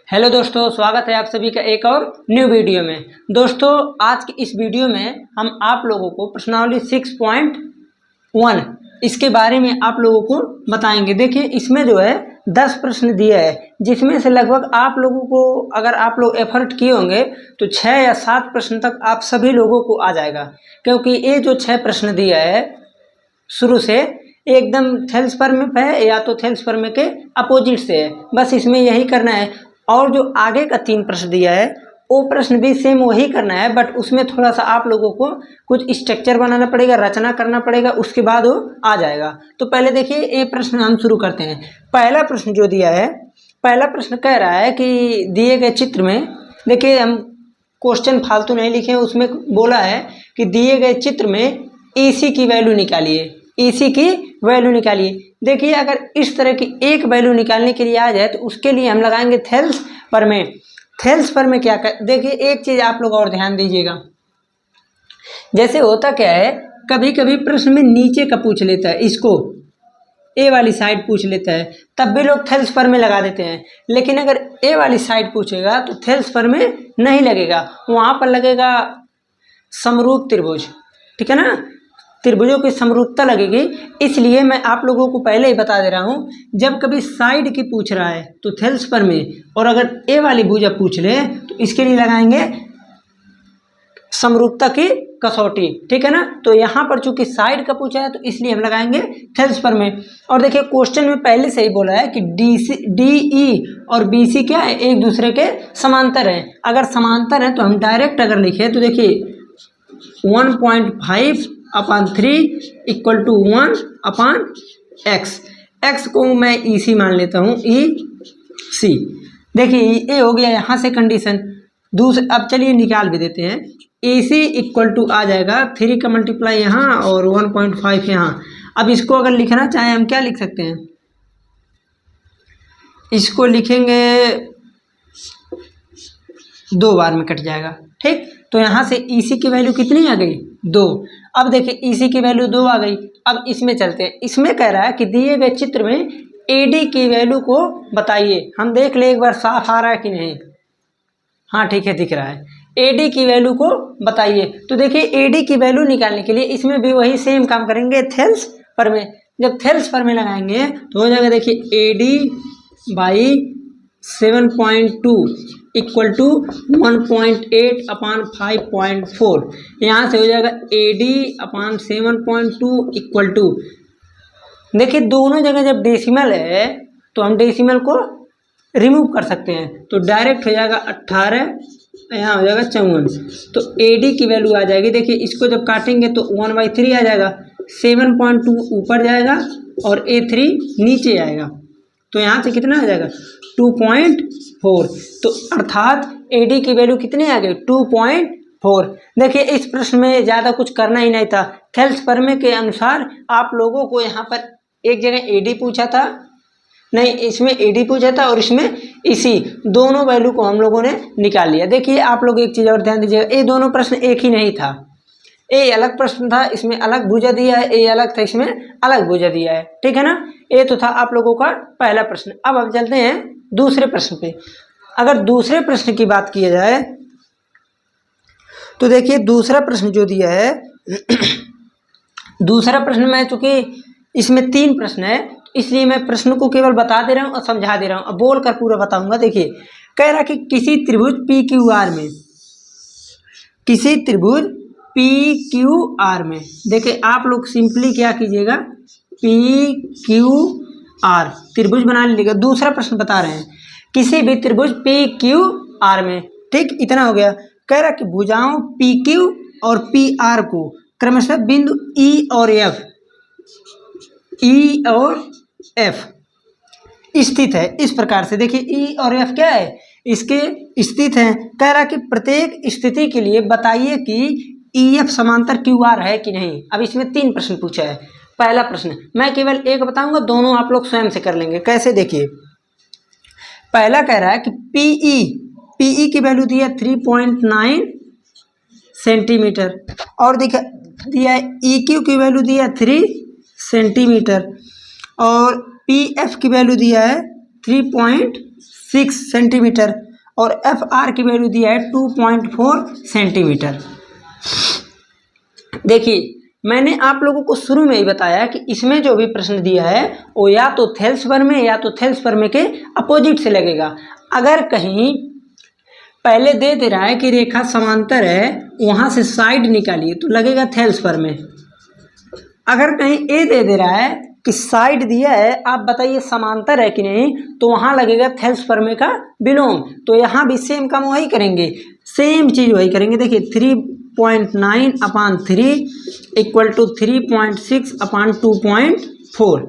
Hello दोस्तों, स्वागत है आप सभी का एक और न्यू वीडियो में। दोस्तों, आज की इस वीडियो में हम आप लोगों को प्रश्नावली 6.1 इसके बारे में आप लोगों को बताएंगे। देखिए, इसमें जो है 10 प्रश्न दिए हैं, जिसमें से लगभग आप लोगों को अगर आप लोग एफर्ट किए होंगे तो 6 या 7 प्रश्न तक आप सभी लोगों को आ जाएगा। क्योंकि ये जो 6 प्रश्न दिया है शुरू से एकदम थेल्स फॉर्म है या तो थेल्स फॉर्म के अपोजिट से है, बस इसमें यही करना है। और जो आगे का 3 प्रश्न दिया है वो प्रश्न भी सेम वही करना है, बट उसमें थोड़ा सा आप लोगों को कुछ स्ट्रक्चर बनाना पड़ेगा, रचना करना पड़ेगा, उसके बाद वो आ जाएगा। तो पहले देखिए, ये प्रश्न हम शुरू करते हैं। पहला प्रश्न जो दिया है, पहला प्रश्न कह रहा है कि दिए गए चित्र में, देखिए हम क्वेश्चन फालतू नहीं लिखे, उसमें बोला है कि दिए गए चित्र में AC की वैल्यू निकालिए, AC की वैल्यू निकालिए। देखिए, अगर इस तरह की एक वैल्यू निकालने के लिए आ जाए तो उसके लिए हम लगाएंगे थेल्स प्रमेय। थेल्स प्रमेय क्या कर, देखिए एक चीज आप लोग और ध्यान दीजिएगा। जैसे होता क्या है, कभी कभी प्रश्न में नीचे का पूछ लेता है, इसको ए वाली साइड पूछ लेता है, तब भी लोग थेल्स प्रमेय लगा देते हैं। लेकिन अगर ए वाली साइड पूछेगा तो थेल्स प्रमेय नहीं लगेगा, वहां पर लगेगा समरूप त्रिभुज। ठीक है ना, त्रिभुजों की समरूपता लगेगी। इसलिए मैं आप लोगों को पहले ही बता दे रहा हूँ, जब कभी साइड की पूछ रहा है तो थेल्स प्रमेय, और अगर ए वाली भुजा पूछ ले तो इसके लिए लगाएंगे समरूपता की कसौटी। ठीक है ना, तो यहाँ पर चूंकि साइड का पूछा है तो इसलिए हम लगाएंगे थेल्स प्रमेय। और देखिए, क्वेश्चन में पहले से ही बोला है कि DE और BC क्या है, एक दूसरे के समांतर है। अगर समांतर है तो हम डायरेक्ट अगर लिखे तो देखिए 1.5/3 = 1/x। x को मैं EC मान लेता हूँ, EC। देखिए, ये हो गया यहाँ से कंडीशन। दूसरे अब चलिए निकाल भी देते हैं। EC = आ जाएगा 3 का मल्टीप्लाई यहाँ और 1.5 यहाँ। अब इसको अगर लिखना चाहें हम क्या लिख सकते हैं, इसको लिखेंगे 2 बार में कट जाएगा। ठीक, तो यहाँ से EC की वैल्यू कितनी आ गई, 2। अब देखिए, EC की वैल्यू 2 आ गई। अब इसमें चलते हैं। इसमें कह रहा है कि दिए गए चित्र में AD की वैल्यू को बताइए। हम देख ले एक बार साफ आ रहा है कि नहीं। हाँ ठीक है, दिख रहा है। AD की वैल्यू को बताइए। तो देखिए, AD की वैल्यू निकालने के लिए इसमें भी वही सेम काम करेंगे, थेल्स प्रमेय। जब थेल्स प्रमेय लगाएंगे तो हो जाएगा, देखिए AD/7.2 = 1.8/5.4। यहाँ से हो जाएगा AD/7.2 = देखिए, दोनों जगह जब डेसिमल है तो हम डेसिमल को रिमूव कर सकते हैं, तो डायरेक्ट हो जाएगा 18, यहाँ हो जाएगा 54। तो AD की वैल्यू आ जाएगी। देखिए, इसको जब काटेंगे तो 1/3 आ जाएगा, 7.2 ऊपर जाएगा और A3 नीचे आएगा, तो यहाँ से कितना आ जाएगा 2.4। तो अर्थात AD की वैल्यू कितनी आ गई, 2.4। देखिए, इस प्रश्न में ज़्यादा कुछ करना ही नहीं था। थेल्स प्रमेय के अनुसार आप लोगों को यहाँ पर एक जगह AD पूछा था, नहीं इसमें AD पूछा था और इसमें EC, दोनों वैल्यू को हम लोगों ने निकाल लिया। देखिए, आप लोग एक चीज़ और ध्यान दीजिएगा, ये दोनों प्रश्न एक ही नहीं था। ये अलग प्रश्न था, इसमें अलग भुजा दिया है, ये अलग था, इसमें अलग भुजा दिया है। ठीक है ना, ये तो था आप लोगों का पहला प्रश्न। अब चलते हैं दूसरे प्रश्न पे। अगर दूसरे प्रश्न की बात की जाए तो देखिए, दूसरा प्रश्न जो दिया है दूसरा प्रश्न में, चूंकि इसमें 3 प्रश्न है इसलिए मैं प्रश्न को केवल बता दे रहा हूँ और समझा दे रहा हूँ, अब बोल कर पूरा बताऊंगा। देखिए, कह रहा कि किसी त्रिभुज PQR में, किसी त्रिभुज PQR में, देखिए आप लोग सिंपली क्या कीजिएगा, PQR त्रिभुज बना लीजिएगा। दूसरा प्रश्न बता रहे हैं, किसी भी त्रिभुज PQR में, ठीक, इतना हो गया। कह रहा कि भुजाओं PQ और PR को क्रमशः बिंदु E और F स्थित है इस प्रकार से। देखिए, E और F क्या है, इसके स्थित हैं। कह रहा कि प्रत्येक स्थिति के लिए बताइए कि EF समांतर QR है कि नहीं। अब इसमें 3 प्रश्न पूछा है। पहला प्रश्न मैं केवल एक बताऊंगा, दोनों आप लोग स्वयं से कर लेंगे। कैसे, देखिए, पहला कह रहा है कि PE की वैल्यू दी है 3.9 सेंटीमीटर, और दिया है EQ की वैल्यू दी है 3 सेंटीमीटर, और PF की वैल्यू दिया है 3.7 6 सेंटीमीटर और एफ आर की वैल्यू दिया है 2.4 सेंटीमीटर। देखिए मैंने आप लोगों को शुरू में ही बताया कि इसमें जो भी प्रश्न दिया है वो या तो थेल्स प्रमेय या तो थेल्स प्रमेय के अपोजिट से लगेगा। अगर कहीं पहले दे रहा है कि रेखा समांतर है, वहाँ से साइड निकालिए तो लगेगा थेल्स प्रमेय। अगर कहीं ए दे रहा है कि साइड दिया है, आप बताइए समांतर है कि नहीं, तो वहाँ लगेगा थेल्स प्रमेय का विलोम। तो यहाँ भी सेम काम वही करेंगे, सेम चीज़ वही करेंगे। देखिए 3.9/3 इक्वल टू 3.6/2.4।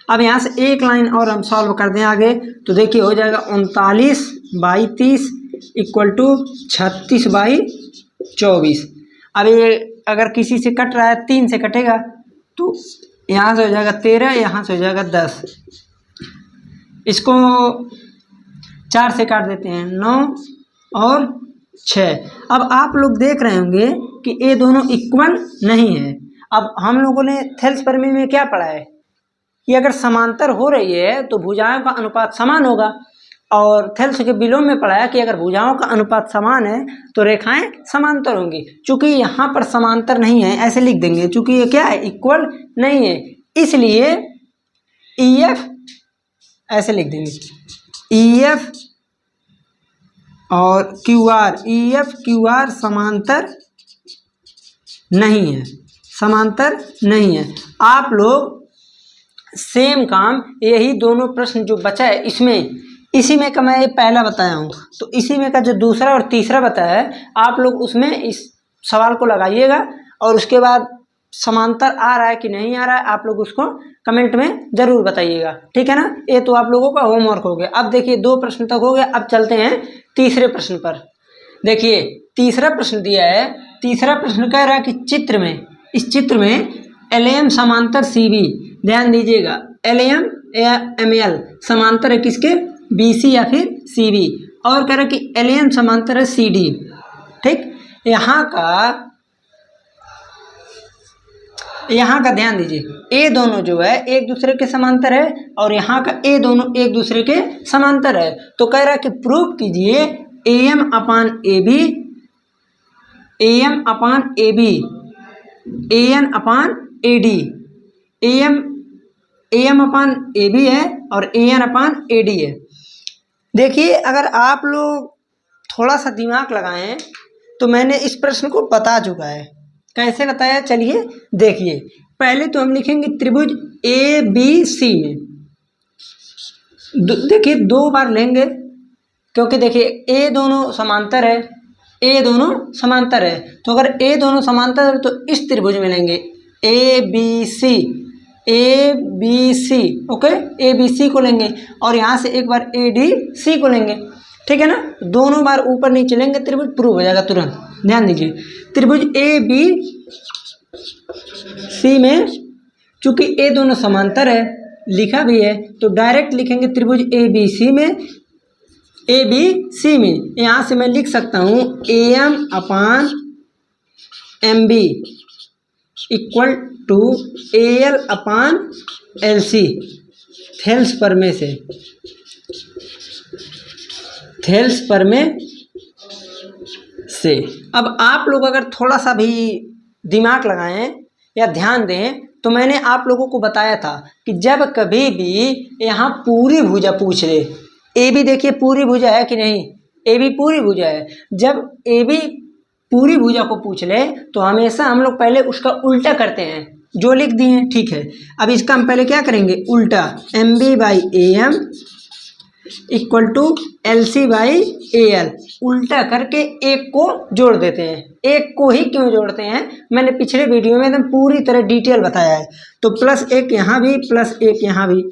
अब यहाँ से एक लाइन और हम सॉल्व कर दें आगे, तो देखिए हो जाएगा 39/30 इक्वल टू 36/24। अब ये अगर किसी से कट रहा है 3 से कटेगा तो यहाँ से हो जाएगा 13, यहाँ से हो जाएगा 10। इसको 4 से काट देते हैं 9 और 6। अब आप लोग देख रहे होंगे कि ये दोनों इक्वल नहीं है। अब हम लोगों ने थेल्स प्रमेय में क्या पढ़ा है कि अगर समांतर हो रही है तो भुजाओं का अनुपात समान होगा, और थेल्स के विलोम में पढ़ा है कि अगर भुजाओं का अनुपात समान है तो रेखाएं समांतर होंगी। चूंकि यहाँ पर समांतर नहीं है ऐसे लिख देंगे, चूंकि ये क्या है, इक्वल नहीं है, इसलिए EF ऐसे लिख देंगे, EF और QR, EF QR समांतर नहीं है, समांतर नहीं है। आप लोग सेम काम यही दोनों प्रश्न जो बचा है इसमें, इसी में का मैं ये पहला बताया हूँ, तो इसी में का जो दूसरा और तीसरा बताया है आप लोग उसमें इस सवाल को लगाइएगा, और उसके बाद समांतर आ रहा है कि नहीं आ रहा है आप लोग उसको कमेंट में ज़रूर बताइएगा, ठीक है ना। ये तो आप लोगों का होमवर्क हो गया। अब देखिए 2 प्रश्न तक हो गया, अब चलते हैं तीसरे प्रश्न पर। देखिए तीसरा प्रश्न दिया है, तीसरा प्रश्न कह रहा है कि चित्र में, इस चित्र में LM समांतर CB, ध्यान दीजिएगा LM या ML समांतर है किसके, BC या फिर CB, और कह रहा है कि LN समांतर है CD। ठीक, यहाँ का ध्यान दीजिए, ये दोनों जो है एक दूसरे के समांतर है, और यहाँ का ये दोनों एक दूसरे के समांतर है। तो कह रहा है कि प्रूव कीजिए AM/AB, AM/AB, AN/AD, AM/AB है और AN/AD है। देखिए अगर आप लोग थोड़ा सा दिमाग लगाएं तो मैंने इस प्रश्न को बता चुका है। कैसे बताया, चलिए देखिए। पहले तो हम लिखेंगे त्रिभुज ABC में, देखिए 2 बार लेंगे, क्योंकि देखिए ए दोनों समांतर है, ए दोनों समांतर है, तो अगर ए दोनों समांतर है तो इस त्रिभुज में लेंगे ABC, ओके, ABC को लेंगे, और यहाँ से एक बार ADC को लेंगे, ठीक है ना। दोनों बार ऊपर नीचे लेंगे, त्रिभुज प्रूव हो जाएगा तुरंत। ध्यान दीजिए त्रिभुज ABC में चूंकि ए दोनों समांतर है, लिखा भी है, तो डायरेक्ट लिखेंगे त्रिभुज ABC में, यहाँ से मैं लिख सकता हूँ AM/MB equal to AL/LC, Thales प्रमेय से, थेल्स प्रमेय से। अब आप लोग अगर थोड़ा सा भी दिमाग लगाएं या ध्यान दें तो मैंने आप लोगों को बताया था कि जब कभी भी यहाँ पूरी भुजा पूछ ले, ए बी देखिए पूरी भुजा है कि नहीं, ए बी पूरी भुजा है, जब ए बी पूरी भुजा को पूछ ले तो हमेशा हम लोग पहले उसका उल्टा करते हैं, जो लिख दिए हैं, ठीक है। अब इसका हम पहले क्या करेंगे, उल्टा, MB/AM इक्वल टू LC/AL, उल्टा करके एक को जोड़ देते हैं। एक को ही क्यों जोड़ते हैं, मैंने पिछले वीडियो में एकदम पूरी तरह डिटेल बताया है। तो +1 यहाँ भी, +1 यहाँ भी,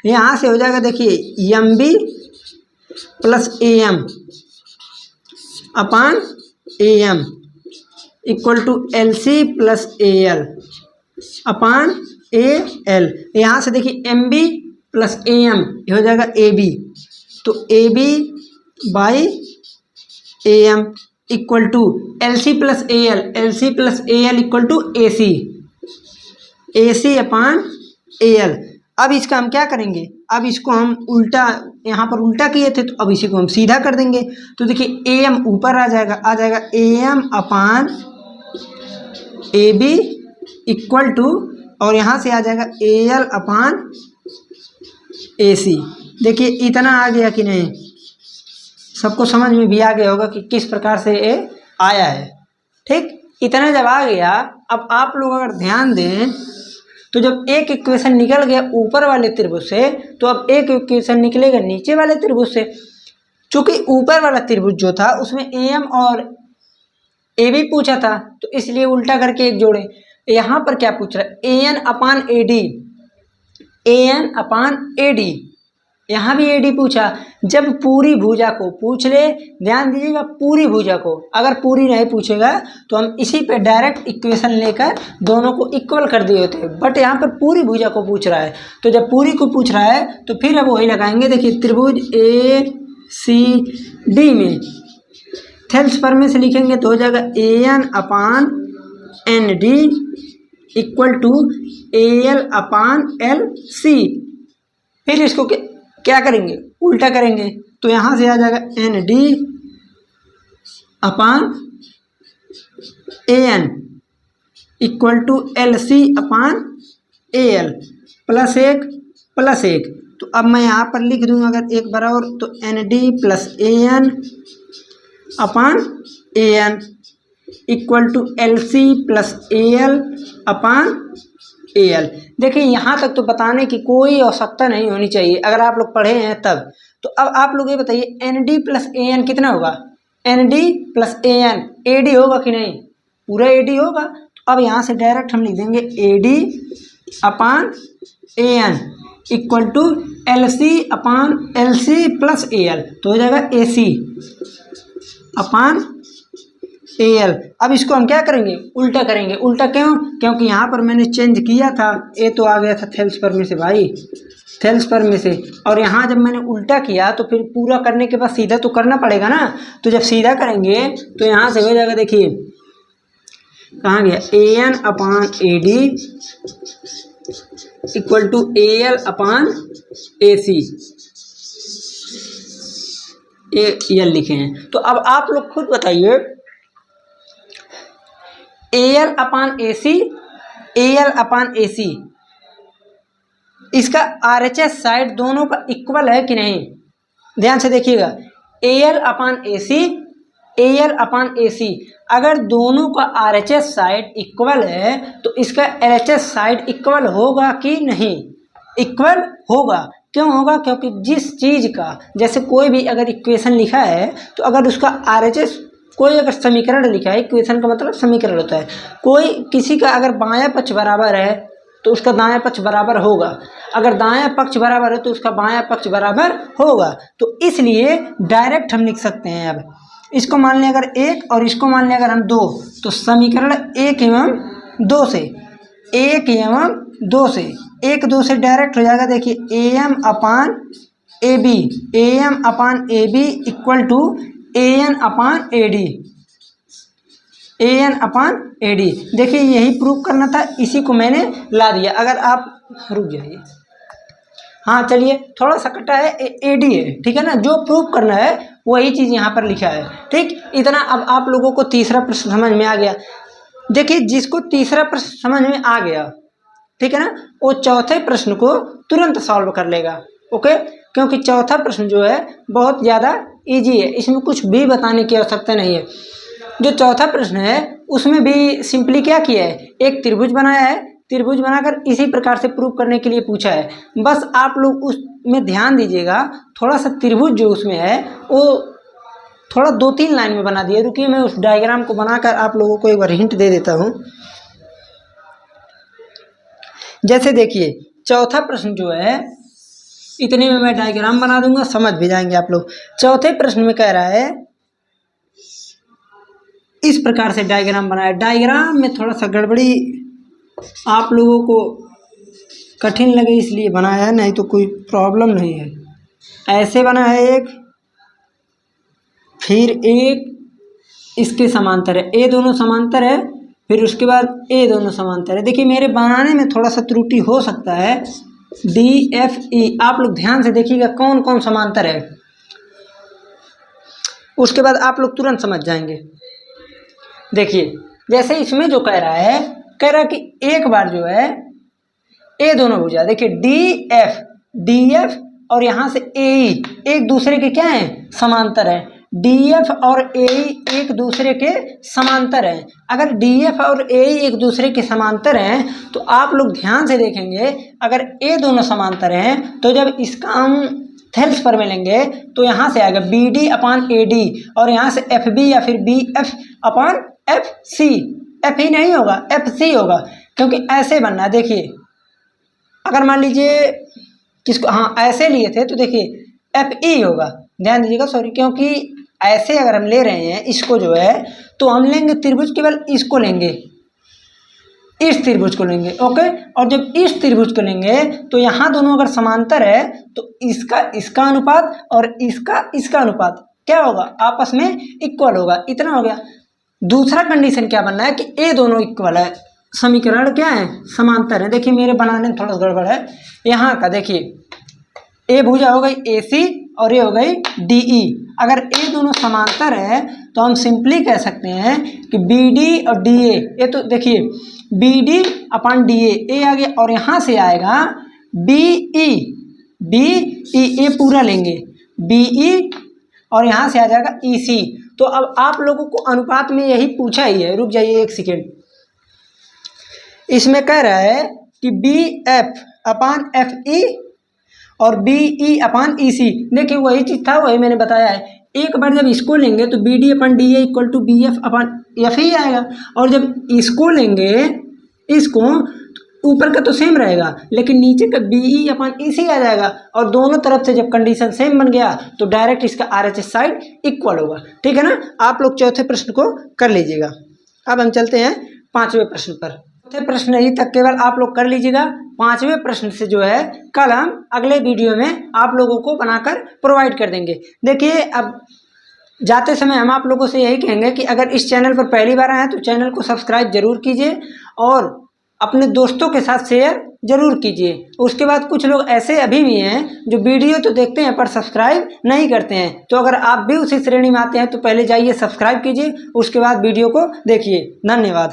यहाँ से हो जाएगा देखिए MB + AM/AM equal to LC + AL/AL। यहाँ से देखिए MB + AM ये हो जाएगा AB, तो AB/AM equal to LC + AL equal to AC/AL। अब इसका हम क्या करेंगे, अब इसको हम उल्टा, यहाँ पर उल्टा किए थे तो अब इसी को हम सीधा कर देंगे। तो देखिए ए एम ऊपर आ जाएगा A M upon A B equal to, और यहाँ से आ जाएगा ए एल अपान ए सी। देखिए इतना आ गया कि नहीं, सबको समझ में भी आ गया होगा कि किस प्रकार से ये आया है। ठीक, इतना जब आ गया, अब आप लोग अगर ध्यान दें तो जब एक इक्वेशन निकल गया ऊपर वाले त्रिभुज से, तो अब एक इक्वेशन निकलेगा नीचे वाले त्रिभुज से। चूंकि ऊपर वाला त्रिभुज जो था उसमें ए एम और ए बी पूछा था, तो इसलिए उल्टा करके एक जोड़े। यहाँ पर क्या पूछ रहा है, A N upon A D, A N upon A D, यहाँ भी ए डी पूछा। जब पूरी भुजा को पूछ ले, ध्यान दीजिएगा पूरी भुजा को, अगर पूरी नहीं पूछेगा तो हम इसी पे डायरेक्ट इक्वेशन लेकर दोनों को इक्वल कर दिए होते, बट यहाँ पर पूरी भुजा को पूछ रहा है। तो जब पूरी को पूछ रहा है तो फिर अब वही लगाएंगे। देखिए त्रिभुज ए सी डी में थेल्स पर में से लिखेंगे तो हो जाएगा A N upon N D equal to A L upon L C. फिर इसको क्या करेंगे, उल्टा करेंगे, तो यहाँ से आ जाएगा N D upon A N equal to L C upon A L plus एक। तो अब मैं यहाँ पर लिख दूंगा अगर एक बराबर, तो N D plus A N upon A N equal to L C plus A L upon A L. देखिए यहाँ तक तो बताने की कोई आवश्यकता नहीं होनी चाहिए अगर आप लोग पढ़े हैं तब। तो अब आप लोग ये बताइए N D plus A N कितना होगा, N D plus A N A D होगा कि नहीं, पूरा ए डी होगा। तो अब यहाँ से डायरेक्ट हम लिख देंगे A D upon A N equal to L C upon L C plus A L, तो हो जाएगा ए सी अपान ए एल। अब इसको हम क्या करेंगे, उल्टा करेंगे। उल्टा क्यों, क्योंकि यहाँ पर मैंने चेंज किया था, ए तो आ गया था थेल्स पर में से भाई, थेल्स पर में से, और यहाँ जब मैंने उल्टा किया तो फिर पूरा करने के बाद सीधा तो करना पड़ेगा ना। तो जब सीधा करेंगे तो यहाँ से हो जाएगा, देखिए कहाँ गया, A N upon A D equal to A L upon A C, A L लिखे हैं। तो अब आप लोग खुद बताइए ए L upon A C, A L upon A सी, इसका आर एच एस साइड दोनों का इक्वल है कि नहीं, ध्यान से देखिएगा। ए L upon A C, A L upon A सी, अगर दोनों का R H S side equal है तो इसका L H S side equal होगा कि नहीं, इक्वल होगा। क्यों होगा, क्योंकि जिस चीज़ का, जैसे कोई भी अगर इक्वेशन लिखा है तो अगर उसका आर एच एस, कोई अगर समीकरण लिखा है, इक्वेशन का मतलब समीकरण होता है, कोई किसी का अगर बायां पक्ष बराबर है तो उसका दायां पक्ष बराबर होगा, अगर दायां पक्ष बराबर है तो उसका बायां पक्ष बराबर होगा। तो इसलिए डायरेक्ट हम लिख सकते हैं। अब इसको मान लें अगर एक और इसको मान लें अगर हम दो, तो समीकरण एक एवं दो से, एक एवं दो से, एक दो से डायरेक्ट हो जाएगा। देखिए A M upon A B, A M upon A B equal to A N upon A D, A N upon A D. देखिए यही प्रूव करना था, इसी को मैंने ला दिया। अगर आप रुक जाइए, हाँ चलिए, थोड़ा सा कटा है, ए डी है, ठीक है ना, जो प्रूव करना है वही चीज़ यहाँ पर लिखा है। ठीक, इतना। अब आप लोगों को तीसरा प्रश्न समझ में आ गया। देखिए जिसको तीसरा प्रश्न समझ में आ गया, ठीक है ना, वो चौथे प्रश्न को तुरंत सॉल्व कर लेगा। ओके, क्योंकि चौथा प्रश्न जो है बहुत ज़्यादा इजी है, इसमें कुछ भी बताने की आवश्यकता नहीं है। जो चौथा प्रश्न है उसमें भी सिंपली क्या किया है, एक त्रिभुज बनाया है, त्रिभुज बनाकर इसी प्रकार से प्रूव करने के लिए पूछा है। बस आप लोग उसमें ध्यान दीजिएगा, थोड़ा सा त्रिभुज जो उसमें है वो थोड़ा 2-3 लाइन में बना दिया। रुकिए मैं उस डायग्राम को बनाकर आप लोगों को एक बार हिंट दे देता हूँ। जैसे देखिए चौथा प्रश्न जो है, इतने में मैं डायग्राम बना दूंगा, समझ भी जाएंगे आप लोग। चौथे प्रश्न में कह रहा है, इस प्रकार से डायग्राम बनाया। डायग्राम में थोड़ा सा गड़बड़ी आप लोगों को कठिन लगे इसलिए बनाया है, नहीं तो कोई प्रॉब्लम नहीं है। ऐसे बना है एक, फिर एक इसके समांतर है, ए दोनों समांतर है, फिर उसके बाद ए दोनों समांतर है। देखिए मेरे बनाने में थोड़ा सा त्रुटि हो सकता है, DFE। आप लोग ध्यान से देखिएगा कौन कौन समांतर है, उसके बाद आप लोग तुरंत समझ जाएंगे। देखिए जैसे इसमें जो कह रहा है कि एक बार जो है ए दोनों भुजा, देखिए DF और यहाँ से AE एक दूसरे के क्या हैं, समांतर है। DF और AE एक दूसरे के समांतर हैं। अगर DF और AE एक दूसरे के समांतर हैं तो आप लोग ध्यान से देखेंगे, अगर ए दोनों समांतर हैं तो जब इसका हम थेल्स पर मिलेंगे तो यहाँ से आएगा BD अपान AD और यहाँ से FB या फिर BF अपान FC। FE नहीं होगा, FC होगा, क्योंकि ऐसे बनना है। देखिए अगर मान लीजिए किसको ऐसे लिए थे तो देखिए FE होगा, ध्यान दीजिएगा, सॉरी, क्योंकि ऐसे अगर हम ले रहे हैं इसको जो है तो हम लेंगे त्रिभुज, केवल इसको लेंगे, इस त्रिभुज को लेंगे, ओके। और जब इस त्रिभुज को लेंगे तो यहाँ दोनों अगर समांतर है तो इसका अनुपात और इसका अनुपात क्या होगा, आपस में इक्वल होगा। इतना हो गया। दूसरा कंडीशन क्या बनना है कि ए दोनों इक्वल है, समीकरण क्या है, समांतर है। देखिए मेरे बनाने में थोड़ा गड़बड़ है यहाँ का। देखिए ए भुजा हो गई AC और ये हो गई DE। अगर ए दोनों समांतर है तो हम सिंपली कह सकते हैं कि BD और DA, ये तो देखिए BD अपान DA, ए आ गया और यहाँ से आएगा BE, ये पूरा लेंगे BE और यहाँ से आ जाएगा EC। तो अब आप लोगों को अनुपात में यही पूछा ही है, रुक जाइए एक सेकेंड। इसमें कह रहा है कि BF अपान FE और BE अपान EC। देखिए वही चीज़ था, वही मैंने बताया है। एक बार जब इसको लेंगे तो BD upon DA equal to BF upon FE आएगा, और जब इसको लेंगे इसको ऊपर का तो सेम रहेगा लेकिन नीचे का BE अपान EC आ जाएगा, और दोनों तरफ से जब कंडीशन सेम बन गया तो डायरेक्ट इसका RHS साइड इक्वल होगा। ठीक है ना। आप लोग चौथे प्रश्न को कर लीजिएगा। अब हम चलते हैं पांचवें प्रश्न पर। चौथे प्रश्न यही तक केवल आप लोग कर लीजिएगा। पांचवें प्रश्न से जो है कल हम अगले वीडियो में आप लोगों को बनाकर प्रोवाइड कर देंगे। देखिए अब जाते समय हम आप लोगों से यही कहेंगे कि अगर इस चैनल पर पहली बार आए तो चैनल को सब्सक्राइब जरूर कीजिए और अपने दोस्तों के साथ शेयर जरूर कीजिए। उसके बाद कुछ लोग ऐसे अभी भी हैं जो वीडियो तो देखते हैं पर सब्सक्राइब नहीं करते हैं, तो अगर आप भी उसी श्रेणी में आते हैं तो पहले जाइए सब्सक्राइब कीजिए, उसके बाद वीडियो को देखिए। धन्यवाद।